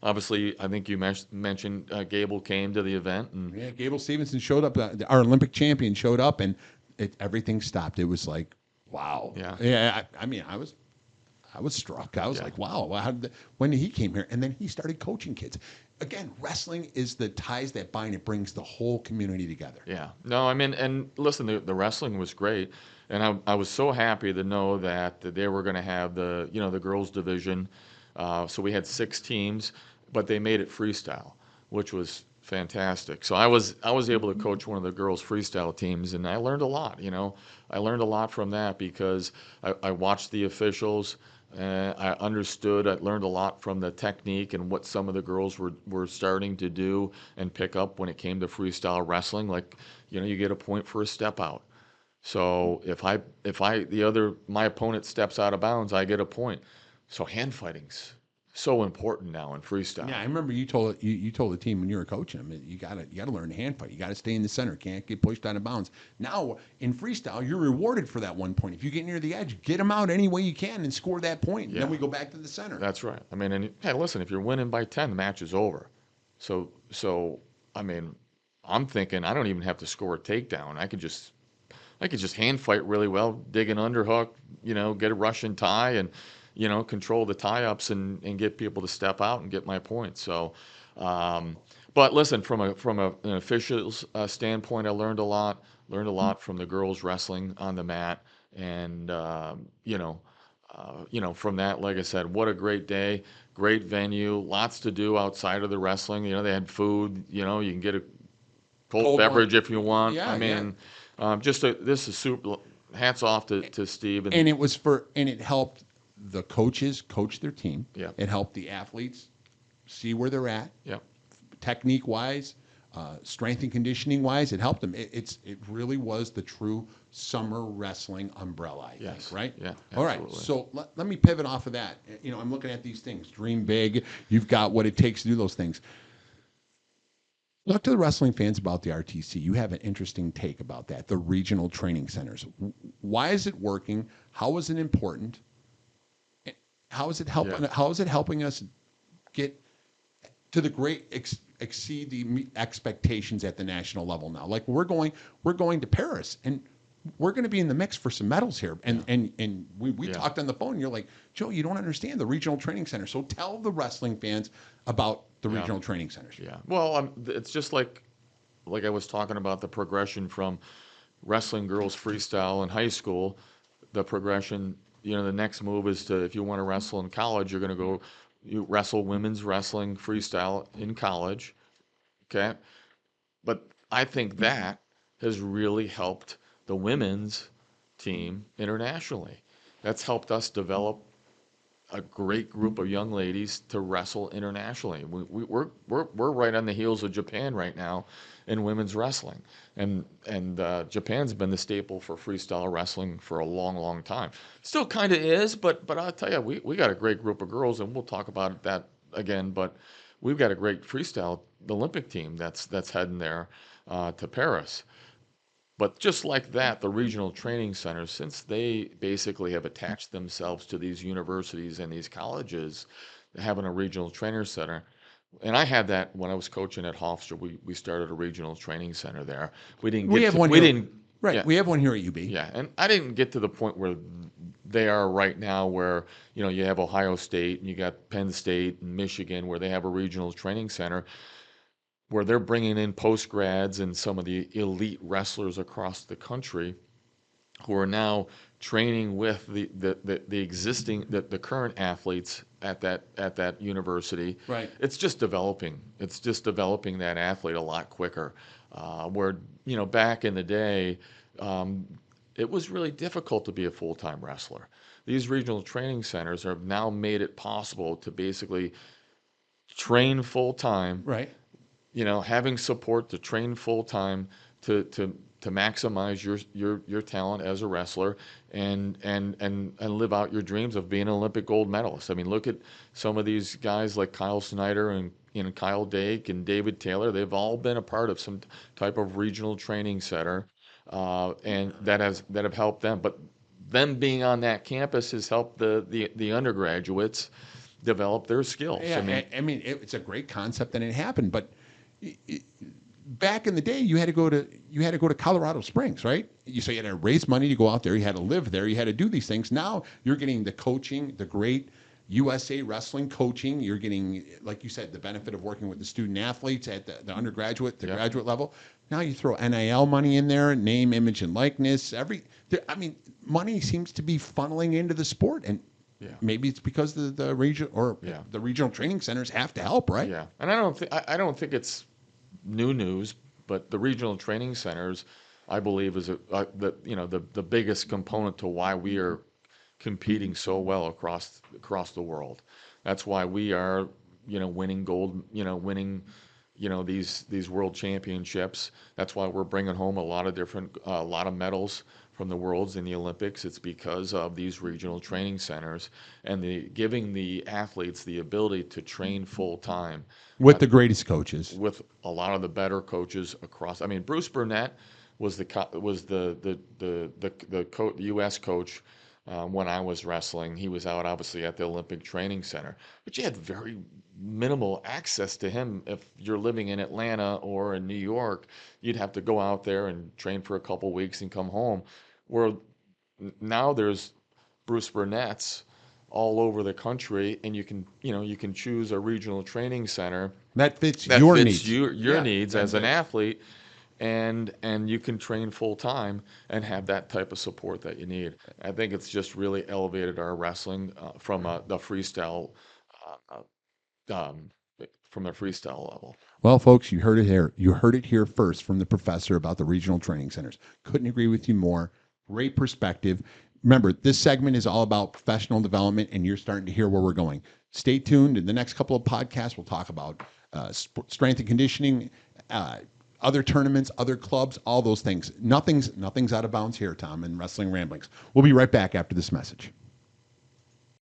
B: Obviously, I think you mentioned Gable came to the event, and
A: Yeah, Gable Stevenson showed up. Our Olympic champion showed up, and everything stopped. It was like, wow.
B: Yeah.
A: I mean, I was struck. I was like, wow. When he came here, and then he started coaching kids. Again, wrestling is the ties that bind. It brings the whole community together.
B: Yeah. No, I mean, and listen, the wrestling was great, and I was so happy to know that they were going to have the girls division. So we had 6 teams, but they made it freestyle, which was fantastic. So I was able to coach one of the girls freestyle teams, and I learned a lot. I learned a lot from that because I watched the officials. I understood. I learned a lot from the technique and what some of the girls were starting to do and pick up when it came to freestyle wrestling. Like, you get a point for a step out. So if my opponent steps out of bounds, I get a point. So hand fighting's so important now in freestyle.
A: Yeah, I remember you told the team when you were coaching them, you gotta learn to hand fight. You gotta stay in the center. Can't get pushed out of bounds. Now in freestyle, you're rewarded for that 1 point. If you get near the edge, get them out any way you can and score that point. And then we go back to the center.
B: That's right. I mean, and hey, listen, if you're winning by 10, the match is over. So I mean, I'm thinking I don't even have to score a takedown. I could just hand fight really well, dig an underhook, get a Russian tie, and control the tie-ups and get people to step out and get my points. So, but listen, from an official's standpoint, I learned a lot. Learned a lot from the girls wrestling on the mat, and from that, like I said, what a great day, great venue, lots to do outside of the wrestling. They had food. You can get a cold beverage if you want.
A: Yeah,
B: I mean, this is super. Hats off to Steve.
A: And it helped the coaches coach their team.
B: Yeah.
A: It helped the athletes see where they're at.
B: Yeah.
A: Technique wise, strength and conditioning wise, it helped them. It really was the true summer wrestling umbrella, I think, right?
B: Yeah.
A: All right.
B: Absolutely.
A: So let me pivot off of that. I'm looking at these things. Dream big. You've got what it takes to do those things. Talk to the wrestling fans about the RTC. You have an interesting take about that, the regional training centers. Why is it working? How is it important? How is it helping?
B: Yeah.
A: How is it helping us get to the exceed the expectations at the national level now? Like we're going to Paris, and we're going to be in the mix for some medals here. And we talked on the phone. And you're like, Joe, you don't understand the regional training center. So tell the wrestling fans about the regional training centers.
B: Yeah. Well, it's just like I was talking about the progression from wrestling girls freestyle in high school. The progression, the next move is to, if you want to wrestle in college, you're going to go, you wrestle women's wrestling freestyle in college. Okay. But I think that has really helped the women's team internationally. That's helped us develop a great group of young ladies to wrestle internationally. We're right on the heels of Japan right now in women's wrestling, and Japan's been the staple for freestyle wrestling for a long time. Still kind of is, but I'll tell you, we got a great group of girls, and we'll talk about that again. But we've got a great freestyle Olympic team that's heading there to Paris. But just like that, the regional training centers, since they basically have attached themselves to these universities and these colleges, having a regional trainer center, and I had that when I was coaching at Hofstra. We started a regional training center there. We didn't.
A: We have one here. Right.
B: Yeah.
A: We have one here at UB.
B: Yeah, and I didn't get to the point where they are right now, where you have Ohio State and you got Penn State and Michigan, where they have a regional training center, where they're bringing in post-grads and some of the elite wrestlers across the country who are now training with the current athletes at that university.
A: Right.
B: It's just developing that athlete a lot quicker. Where back in the day, it was really difficult to be a full-time wrestler. these regional training centers have now made it possible to basically train full time,
A: Right.
B: having support to train full time to maximize your talent as a wrestler and live out your dreams of being an Olympic gold medalist. I mean, look at some of these guys like Kyle Snyder and Kyle Dake and David Taylor. They've all been a part of some type of regional training center, and that have helped them. But them being on that campus has helped the undergraduates develop their skills.
A: Yeah, I mean, it's a great concept and it happened, but back in the day, you had to go to Colorado Springs, right? So you had to raise money to go out there. You had to live there. You had to do these things. Now you're getting the coaching, the great USA wrestling coaching. You're getting, like you said, the benefit of working with the student athletes at the undergraduate, graduate level. Now you throw NIL money in there, name, image, and likeness. Money seems to be funneling into the sport, and maybe it's because the regional training centers have to help, right?
B: Yeah, and I don't think it's new news, but the regional training centers, I believe, is the biggest component to why we are competing so well across the world. That's why we are, winning gold, winning, these world championships. That's why we're bringing home a lot of medals from the Worlds and the Olympics. It's because of these regional training centers and giving the athletes the ability to train full time
A: With the greatest coaches.
B: with a lot of the better coaches across. I mean, Bruce Burnett was the U.S. coach when I was wrestling. He was out obviously at the Olympic Training Center, but you had very minimal access to him. If you're living in Atlanta or in New York, you'd have to go out there and train for a couple weeks and come home. Where now there's Bruce Burnett's all over the country, and you can choose a regional training center
A: That fits your
B: fits
A: needs.
B: your needs as an athlete, and you can train full time and have that type of support that you need. I think it's just really elevated our wrestling from the freestyle level.
A: Well, folks, you heard it here. You heard it here first from the professor about the regional training centers. Couldn't agree with you more. Great perspective. Remember, this segment is all about professional development, and you're starting to hear where we're going. Stay tuned. In the next couple of podcasts, we'll talk about strength and conditioning, other tournaments, other clubs, all those things. Nothing's out of bounds here, Tom, in Wrestling Ramblings. We'll be right back after this message.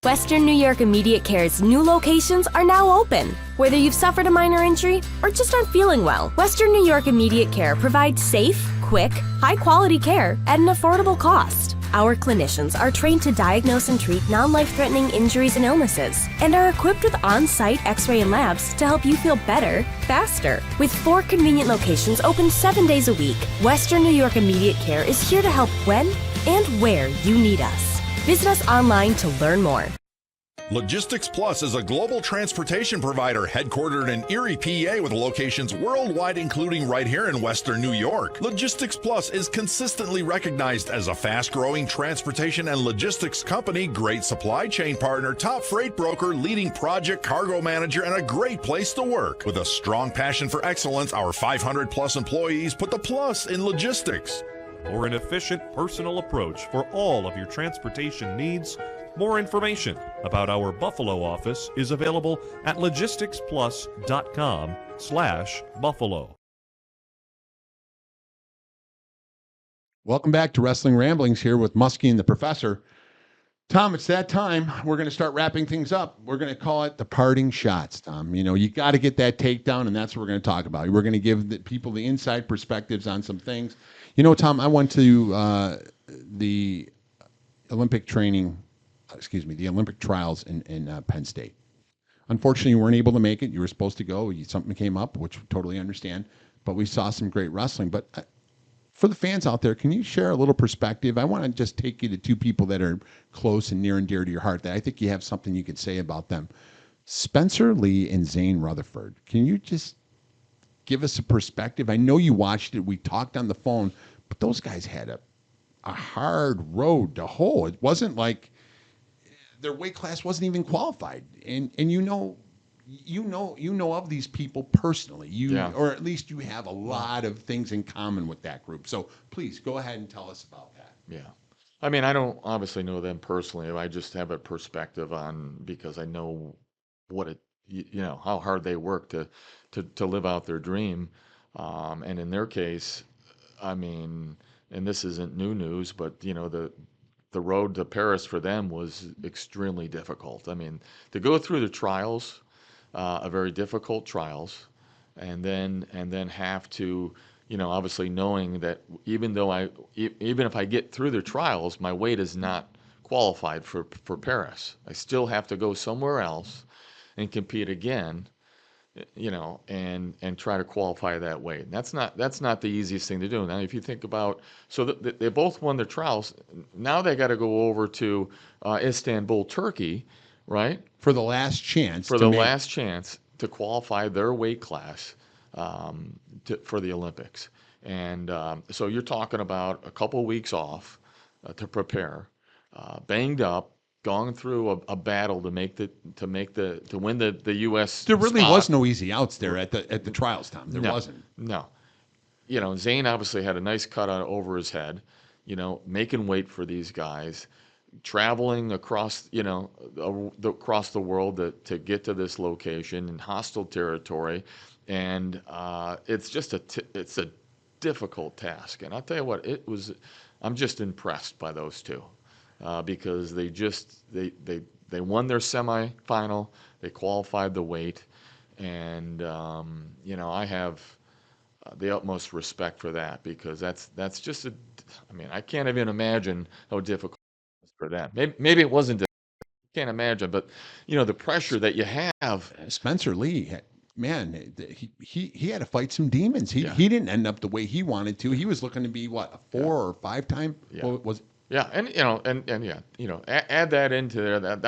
E: Western New York Immediate Care's new locations are now open. Whether you've suffered a minor injury or just aren't feeling well, Western New York Immediate Care provides safe, quick, high-quality care at an affordable cost. Our clinicians are trained to diagnose and treat non-life-threatening injuries and illnesses and are equipped with on-site x-ray and labs to help you feel better, faster. With 4 convenient locations open 7 days a week, Western New York Immediate Care is here to help when and where you need us. Visit us online to learn more.
C: Logistics Plus is a global transportation provider headquartered in Erie, PA with locations worldwide, including right here in Western New York. Logistics Plus is consistently recognized as a fast-growing transportation and logistics company, great supply chain partner, top freight broker, leading project cargo manager, and a great place to work. With a strong passion for excellence, our 500-plus employees put the plus in logistics.
D: Or an efficient personal approach for all of your transportation needs. More information about our Buffalo office is available at logisticsplus.com/Buffalo.
A: Welcome back to Wrestling Ramblings here with Muskie and the Professor. Tom, it's that time. We're going to start wrapping things up. We're going to call it the parting shots, Tom. You got to get that takedown, and that's what we're going to talk about. We're going to give the people the inside perspectives on some things. Tom, I went to the Olympic trials in Penn State. Unfortunately, you weren't able to make it. You were supposed to go. Something came up, which we totally understand. But we saw some great wrestling. But for the fans out there, can you share a little perspective? I want to just take you to 2 people that are close and near and dear to your heart that I think you have something you could say about them. Spencer Lee and Zane Rutherford. Can you just give us a perspective? I know you watched it. We talked on the phone, but those guys had a hard road to hoe. It wasn't like their weight class wasn't even qualified. And you know of these people personally. Or at least you have a lot of things in common with that group. So please go ahead and tell us about that.
B: Yeah. I mean, I don't obviously know them personally. I just have a perspective on because I know what it, you know, how hard they work to live out their dream. And in their case, I mean, and this isn't new news, but you know, the road to Paris for them was extremely difficult. I mean, to go through the trials, a very difficult trials, and then have to, you know, obviously knowing that even though even if I get through the trials, my weight is not qualified for Paris. I still have to go somewhere else and compete again, you know, and try to qualify that way. That's not the easiest thing to do. Now, if you think about, so they both won their trials. Now they got to go over to Istanbul, Turkey, right,
A: For the last chance
B: for
A: to
B: the
A: make.
B: last chance to qualify their weight class for the Olympics. And so you're talking about a couple weeks off to prepare, banged up, gone through a battle to win the U.S.
A: There really
B: spot.
A: was no easy outs there at the trials, Tom. There
B: No,
A: wasn't.
B: no. You know, Zane obviously had a nice cut on over his head, you know, making weight for these guys, traveling across, you know, across the world to get to this location in hostile territory. And it's just it's a difficult task. And I'll tell you what, I'm just impressed by those two because they won their semifinal, they qualified the weight. And, you know, I have the utmost respect for that because that's just I mean, I can't even imagine how difficult it was for them. Maybe it wasn't difficult. I can't imagine, but you know, the pressure that you have.
A: Spencer Lee, man, he had to fight some demons. He
B: Yeah.
A: he didn't end up the way he wanted to. He was looking to be what, a 4 or 5 time?
B: Yeah.
A: What was
B: Yeah, and you know, and yeah, you know, add that into there.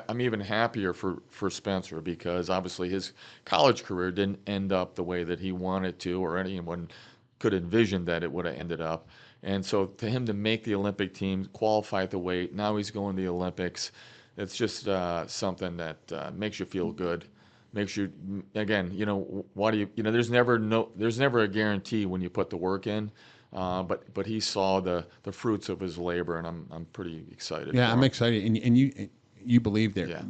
B: I'm even happier for Spencer because obviously his college career didn't end up the way that he wanted to, or anyone could envision that it would have ended up. And so to him to make the Olympic team, qualify at the weight, now he's going to the Olympics. It's just something that makes you feel good. Makes you again, you know, why do you know? There's never a guarantee when you put the work in. But he saw the fruits of his labor, and I'm pretty excited.
A: Yeah,
B: for
A: I'm
B: him.
A: excited, and you believe
B: Yeah.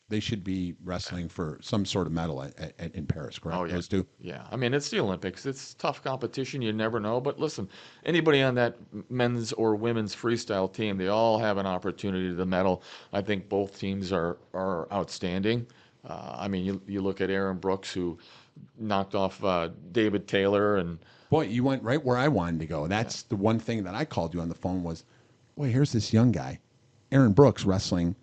A: they should be wrestling for some sort of medal in Paris, correct?
B: Oh yeah,
A: Those two.
B: yeah. I mean, it's the Olympics. It's tough competition. You never know. But listen, anybody on that men's or women's freestyle team, they all have an opportunity to medal. I think both teams are outstanding. I mean, you look at Aaron Brooks, who knocked off David Taylor, and
A: Boy, you went right where I wanted to go. That's the one thing that I called you on the phone was, boy, here's this young guy, Aaron Brooks, wrestling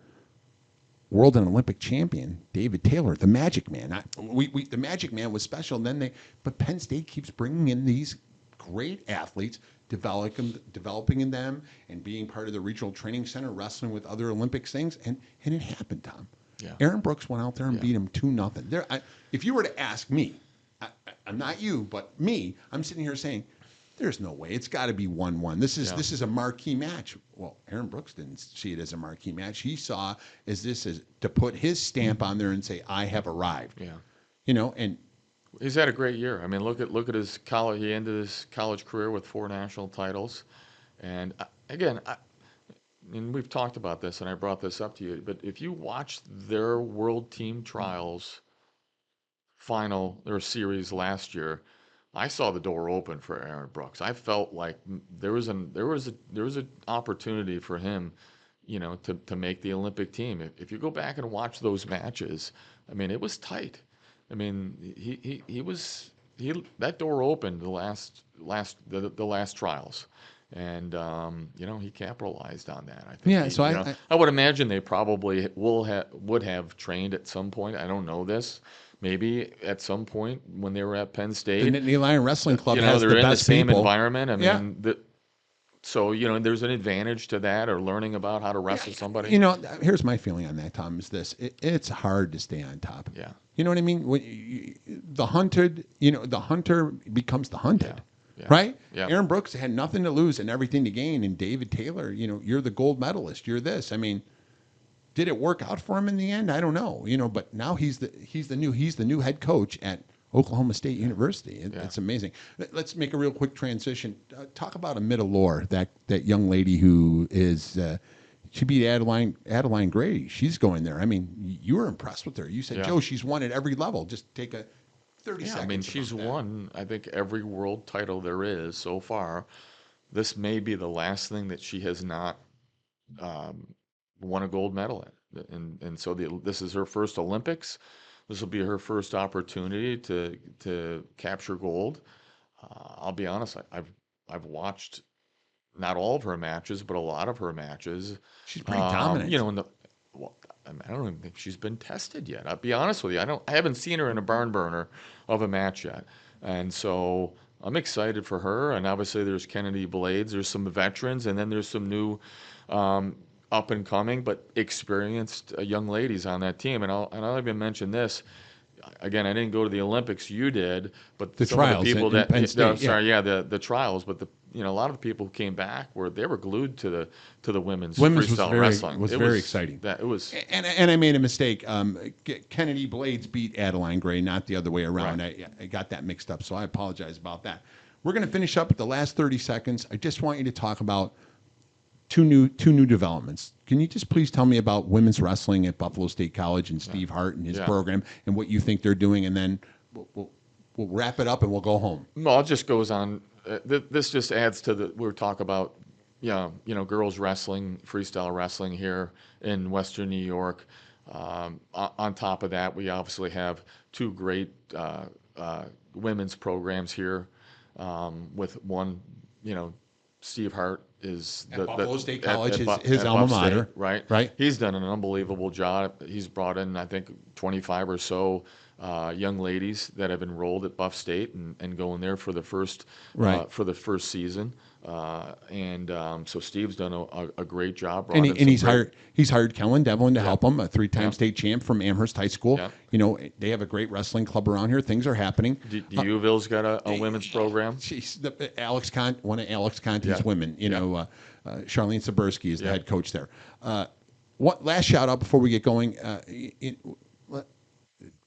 A: world and Olympic champion David Taylor, the Magic Man. The Magic Man was special. And then but Penn State keeps bringing in these great athletes, developing in them, and being part of the regional training center, wrestling with other Olympics things, and it happened, Tom.
B: Yeah.
A: Aaron Brooks went out there and
B: Yeah.
A: beat him 2-0. If you were to ask me, I'm not you, but me, I'm sitting here saying, there's no way. It's got to be 1-1. This is a marquee match. Well, Aaron Brooks didn't see it as a marquee match. He saw as to put his stamp on there and say, I have arrived.
B: yeah.
A: You know, and
B: He's had a great year. I mean, look at his college. He ended his college career with 4 national titles, and again, and we've talked about this, and I brought this up to you. But if you watch their World Team Trials final or series last year, I saw the door open for Aaron Brooks. I felt like there was an opportunity for him, you know, to make the Olympic team. If you go back and watch those matches, I mean, it was tight. I mean, that door opened the last trials, and you know, he capitalized on that. I think.
A: Yeah, so
B: I would imagine they probably would have trained at some point. I don't know this. Maybe at some point when they were at Penn State,
A: the Nittany Lion Wrestling Club
B: you know,
A: has
B: they're
A: the
B: in the
A: best
B: same
A: people.
B: environment. I
A: Yeah.
B: mean, so you know, there's an advantage to that, or learning about how to wrestle somebody.
A: You know, here's my feeling on that, Tom, is this. It's hard to stay on top.
B: Yeah.
A: You know what I mean? The hunter becomes the hunted.
B: Yeah.
A: Right?
B: Yeah.
A: Aaron Brooks had nothing to lose and everything to gain. And David Taylor, you know, you're the gold medalist. You're this. I mean, did it work out for him in the end? I don't know. You know, but now he's the new head coach at Oklahoma State University. It's amazing. Let's make a real quick transition. Talk about Amita Lore, that young lady who is she beat Adeline Gray. She's going there. I mean, you were impressed with her. You said, Joe, she's won at every level. Just take a 30 seconds.
B: I mean, she's won, I think, every world title there is so far. This may be the last thing that she has not won a gold medal in. And so this is her first Olympics. This will be her first opportunity to capture gold. I'll be honest, I've watched not all of her matches, but a lot of her matches.
A: She's pretty dominant.
B: You know, I don't even think she's been tested yet. I'll be honest with you. I haven't seen her in a barn burner of a match yet. And so I'm excited for her. And obviously there's Kennedy Blades, there's some veterans, and then there's some new up and coming but experienced young ladies on that team. And I'll even mention this. Again, I didn't go to the Olympics. You did, but
A: the
B: some
A: trials
B: of the people
A: in Penn State,
B: the trials. But a lot of the people who came back were glued to the women's
A: was
B: freestyle wrestling.
A: Was very exciting.
B: It was,
A: and I made a mistake. Kennedy Blades beat Adeline Gray, not the other way around.
B: Right.
A: I got that mixed up, so I apologize about that. We're going to finish up with the last 30 seconds. I just want you to talk about two new developments. Can you just please tell me about women's wrestling at Buffalo State College and Steve Hart and his program and what you think they're doing, and then we'll wrap it up and we'll go home.
B: Well, it just goes on. This just adds to we were talking about, girls wrestling, freestyle wrestling here in Western New York. On top of that, we obviously have two great women's programs here. With one, Steve Hart is
A: at Buffalo State College, his
B: at
A: alma
B: Buff
A: mater,
B: State, right?
A: Right.
B: He's done an unbelievable job. He's brought in, I think, 25 or so young ladies that have enrolled at Buff State and going there for the first season. So Steve's done a great job.
A: And he's hired Kellen Devlin to help him, a 3-time state champ from Amherst High School.
B: Yep.
A: They have a great wrestling club around here. Things are happening.
B: Uville's got a women's program.
A: She's one of Alex Conti's women. Charlene Sabursky is the head coach there. What last shout out before we get going?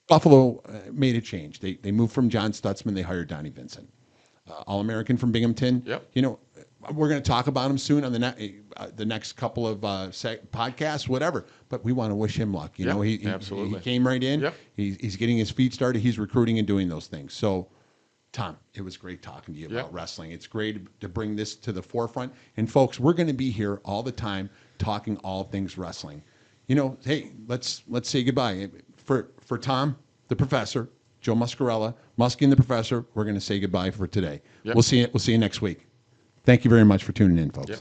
A: Buffalo made a change. They moved from John Stutzman. They hired Donnie Vincent, All-American from Binghamton.
B: Yep.
A: We're going to talk about him soon on the next couple of podcasts, whatever. But we want to wish him luck.
B: Absolutely.
A: He came right in.
B: Yep.
A: He's getting his feet started. He's recruiting and doing those things. So, Tom, it was great talking to you about wrestling. It's great to bring this to the forefront. And folks, we're going to be here all the time talking all things wrestling. Hey, let's say goodbye. For Tom, the professor, Joe Muscarella, Muskie and the professor, we're going to say goodbye for today.
B: Yep.
A: We'll see you next week. Thank you very much for tuning in, folks.
B: Yep.